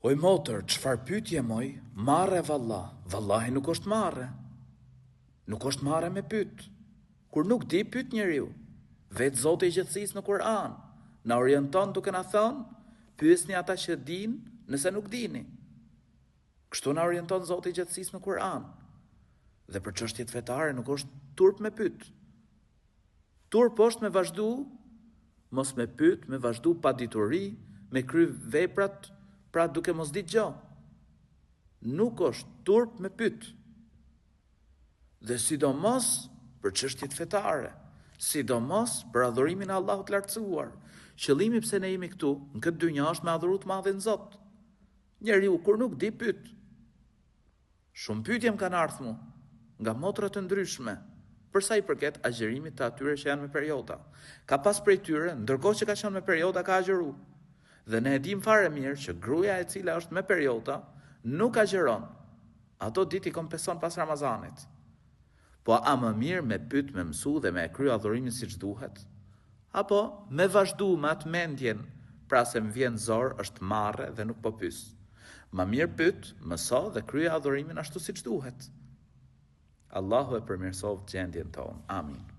Oj motër, çfarë pyetje moj? Marre vallah. Vallahi nuk është marre. Nuk është marre me pyet. Kur nuk di pyet njeriu. Vetë Zoti i gjithësisë në Kur'an na orienton duke na thënë, pyesni ata që din, nëse nuk dini. Kështu na orienton Zoti i gjithësisë në Kur'an. Dhe për çështjet fetare nuk është turp me pyet. Turp është me vazhdu, mos me pyet, me vazhdu pa dituri, me kry veprat, pra duke mos ditë gjë. Nuk është turp me pyet. Dhe sidomos për çështjet fetare, sidomos për adhurimin e Allahut lartësuar. Qëllimi pse ne jemi këtu, në këtë dynjë është me adhuru të madhin Zot. Njeriu kur nuk di pyet. Shumë pyetje më kanë ardhur mu, nga motra të ndryshme, për sa i përket agjerimit të atyre që janë me perioda. Ka pas prej tyre, ndërkohë që ka qenë me perioda ka agjeru. Dhe ne e dim fare mirë që gruaja e cila është me perioda nuk agjeron. Ato ditë i kompenson pas Ramazanit. Po a më mirë me pyet, me mësu dhe me kry adhurimin siç duhet? Apo me vazhdu me atë mendjen, pra se më vjen zor, është marre dhe nuk po pyes. Më mirë pyet, mëso dhe krye adhurimin ashtu siç duhet. Allahu e përmirësoj gjendjen tonë. Amin.